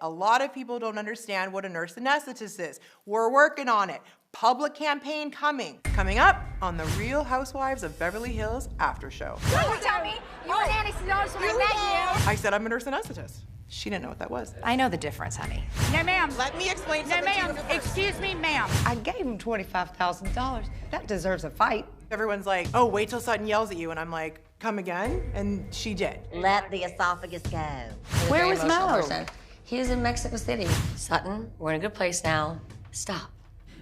A lot of people don't understand what a nurse anesthetist is. We're working on it. Public campaign coming. Coming up on the Real Housewives of Beverly Hills after show. Don't tell me you were an anesthesiologist when I met you. I said I'm a nurse anesthetist. She didn't know what that was. I know the difference, honey. No, ma'am. Let me explain something to you. No, ma'am. Excuse me, ma'am. I gave him $25,000. That deserves a fight. Everyone's like, oh, wait till Sutton yells at you. And I'm like, come again? And she did. Let the esophagus go. Where was Mo? He was in Mexico City. Sutton, we're in a good place now. Stop.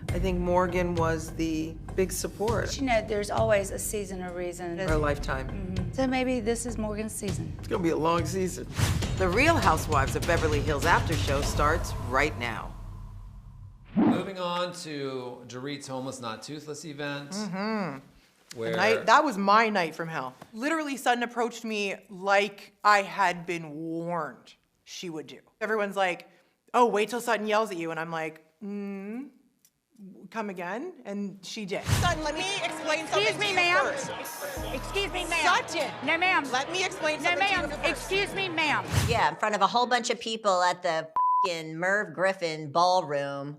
I think Morgan was the big support. You know, there's always a season or reason. For a lifetime. So maybe this is Morgan's season. It's gonna be a long season. The Real Housewives of Beverly Hills after show starts right now. Moving on to Dorit's Homeless Not Toothless event. Where That was my night from hell. Literally, Sutton approached me like I had been warned she would do. Everyone's like, oh, wait till Sutton yells at you. And I'm like, come again? And she did. Sutton, let me explain something Excuse me, to you ma'am. first. Excuse me, ma'am. Sutton! No, ma'am. Let me explain No, something to you ma'am. first. Excuse me, ma'am. Yeah, in front of a whole bunch of people at the f***ing Merv Griffin ballroom.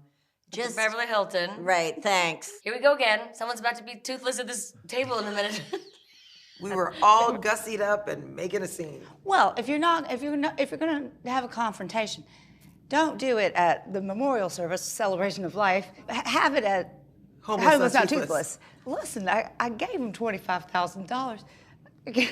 Just Beverly Hilton. right, thanks. Here we go again. Someone's about to be toothless at this table in a minute. We were all gussied up and making a scene. Well, if you're gonna have a confrontation, don't do it at the memorial service, celebration of life. Have it at Homeless Not Not Toothless. Listen, I gave him $25,000. Again,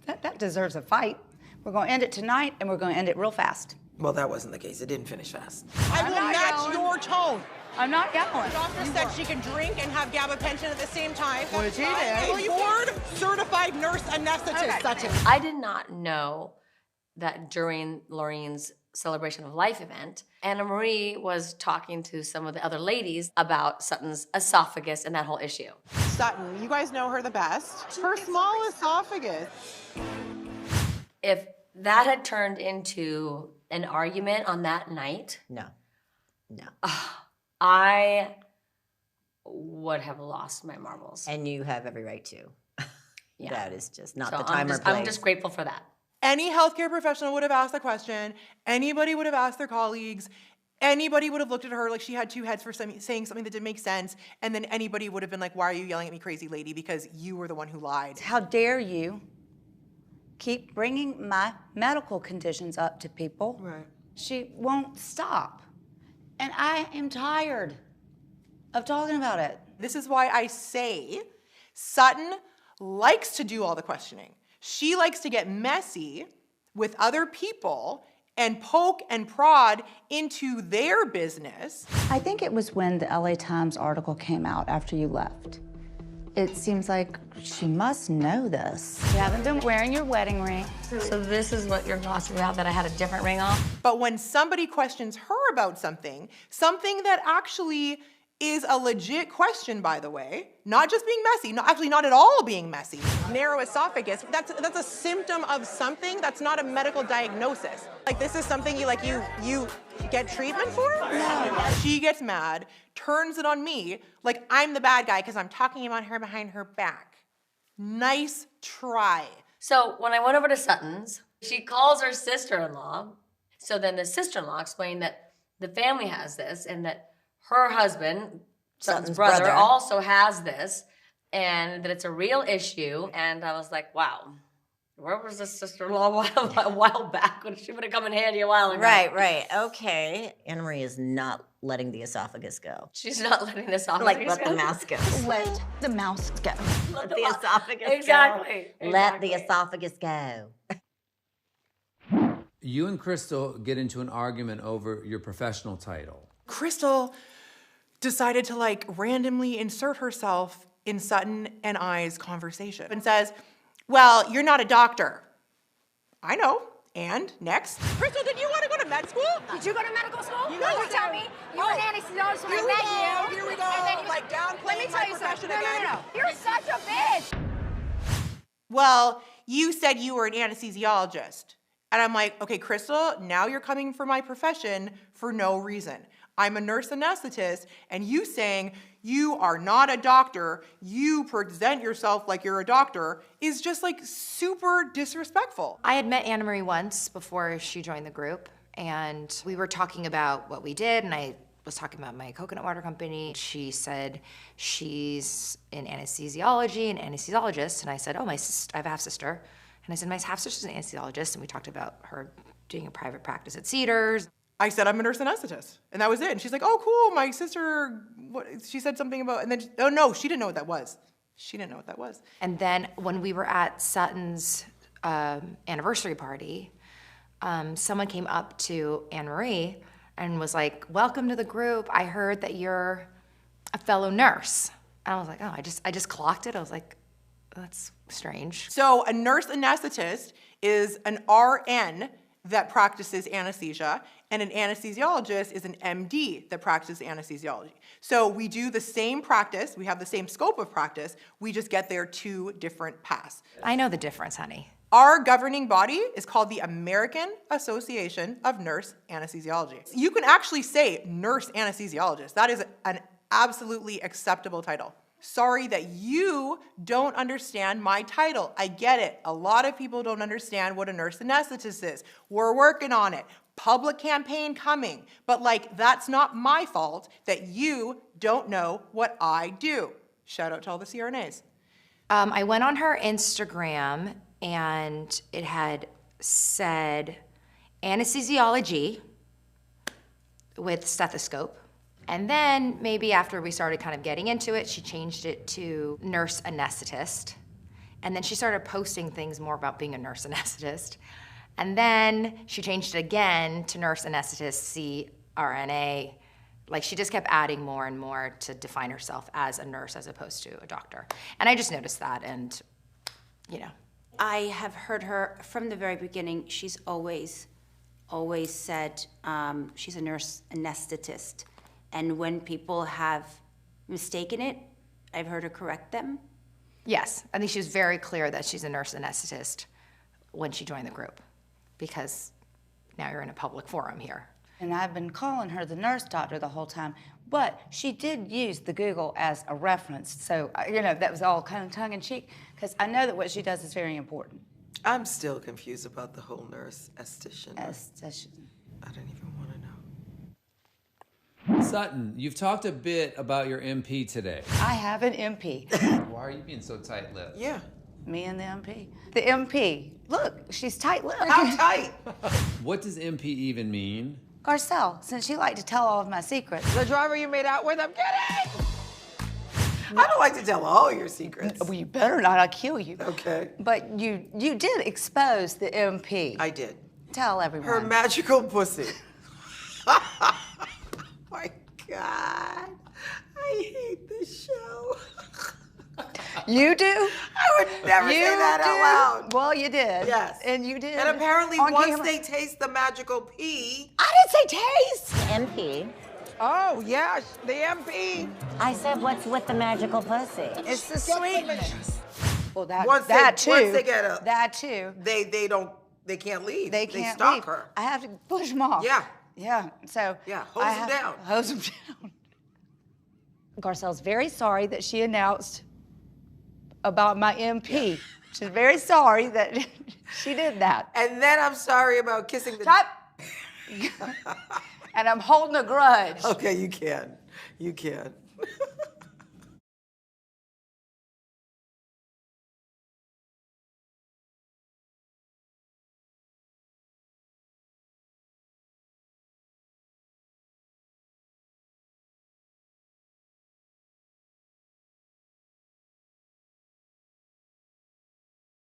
that deserves a fight. We're gonna end it tonight, and we're gonna end it real fast. Well, that wasn't the case. It didn't finish fast. I will match your tone. I'm not yelling. Doctor said she can drink and have gabapentin at the same time. Well, she did. A board-certified nurse anesthetist, Sutton. I did not know that during Lorraine's Celebration of Life event, Annemarie was talking to some of the other ladies about Sutton's esophagus and that whole issue. Sutton, you guys know her the best. Her small esophagus. If that had turned into an argument on that night, No. I would have lost my marbles. And you have every right to. Yeah. That is just not So the time or place. I'm just grateful for that. Any healthcare professional would have asked the question. Anybody would have asked their colleagues. Anybody would have looked at her like she had two heads for saying something that didn't make sense. And then anybody would have been like, why are you yelling at me, crazy lady? Because you were the one who lied. How dare you keep bringing my medical conditions up to people? Right. She won't stop. And I am tired of talking about it. This is why I say Sutton likes to do all the questioning. She likes to get messy with other people and poke and prod into their business. I think it was when the LA Times article came out after you left. It seems like she must know this. You haven't been wearing your wedding ring. So this is what you're glossing about, that I had a different ring on? But when somebody questions her about something that actually is a legit question, by the way, not just being messy, not at all being messy. Narrow esophagus, that's a symptom of something. That's not a medical diagnosis. Like, this is something you get treatment for? No. She gets mad, turns it on me, like I'm the bad guy because I'm talking about her behind her back. Nice try. So when I went over to Sutton's, she calls her sister-in-law. So then the sister-in-law explained that the family has this and that her husband, Sutton's brother, also has this, and that it's a real issue. And I was like, wow, where was this sister-in-law a while back when she would have come in handy a while ago? Right. Okay. Annemarie is not letting the esophagus go. She's not letting the esophagus Like, let the mouse go. Let the mouse go. Let the esophagus Exactly. go. Let the esophagus go. you and Crystal get into an argument over your professional title. Crystal decided to like randomly insert herself in Sutton and I's conversation and says, well, you're not a doctor. I know. And next. Crystal, did you want to go to med school? Did you go to medical school? You Don't know, tell me you were an anesthesiologist when I met you. Here we go. And then you Like, downplaying let me tell my you profession something. again. No. You're such a bitch. Well, you said you were an anesthesiologist. And I'm like, okay, Crystal, now you're coming for my profession for no reason. I'm a nurse anesthetist, and you saying you are not a doctor, you present yourself like you're a doctor, is just like super disrespectful. I had met Annemarie once before she joined the group, and we were talking about what we did, and I was talking about my coconut water company. She said she's in anesthesiology, an anesthesiologist, and I said, oh, I have a half-sister. And I said, my half-sister's an anesthesiologist, and we talked about her doing a private practice at Cedars. I said, I'm a nurse anesthetist. And that was it. And she's like, oh, cool, my sister, she said something about, and then, oh no, she didn't know what that was. She didn't know what that was. And then when we were at Sutton's anniversary party, someone came up to Annemarie and was like, welcome to the group. I heard that you're a fellow nurse. And I was like, oh, I just clocked it. I was like, that's strange. So a nurse anesthetist is an RN that practices anesthesia, and an anesthesiologist is an MD that practices anesthesiology. So we do the same practice, we have the same scope of practice, we just get there 2 different paths. I know the difference, honey. Our governing body is called the American Association of Nurse Anesthesiology. You can actually say nurse anesthesiologist. That is an absolutely acceptable title. Sorry that you don't understand my title. I get it. A lot of people don't understand what a nurse anesthetist is. We're working on it. Public campaign coming. But that's not my fault that you don't know what I do. Shout out to all the CRNAs. I went on her Instagram and it had said anesthesiology with stethoscope. And then maybe after we started kind of getting into it, she changed it to nurse anesthetist. And then she started posting things more about being a nurse anesthetist. And then she changed it again to nurse anesthetist, CRNA. She just kept adding more and more to define herself as a nurse as opposed to a doctor. And I just noticed that, and, I have heard her from the very beginning. She's always said she's a nurse anesthetist. And when people have mistaken it, I've heard her correct them. Yes, I think she was very clear that she's a nurse anesthetist when she joined the group, because now you're in a public forum here. And I've been calling her the nurse doctor the whole time, but she did use the Google as a reference. So, that was all kind of tongue-in-cheek, because I know that what she does is very important. I'm still confused about the whole nurse esthetician. Esthetician. I don't even want to know. Sutton, you've talked a bit about your MP today. I have an MP. Why are you being so tight-lipped? Yeah. Me and the MP. The MP. Look, she's tight-lipped. How tight? What does MP even mean? Garcelle, since you like to tell all of my secrets. The driver you made out with, I'm kidding! I don't like to tell all your secrets. Well, you better not, I'll kill you. Okay. But you did expose the MP. I did. Tell everyone. Her magical pussy. My God. I hate this show. You do? I would never say that out loud. Well, you did. Yes. And you did. And apparently once they taste the magical pee. I didn't say taste. MP. Oh, yes, the MP. I said, what's with the magical pussy? It's the sweetness. Well, Once they get up, that too. They can't leave. They can't stalk leave. her. I have to push them off. Yeah. Yeah. So yeah, hose them down. Hose them down. Garcelle's very sorry that she announced about my MP. Yeah. She's very sorry that she did that. And then I'm sorry about kissing the... Stop! And I'm holding a grudge. Okay, you can. You can.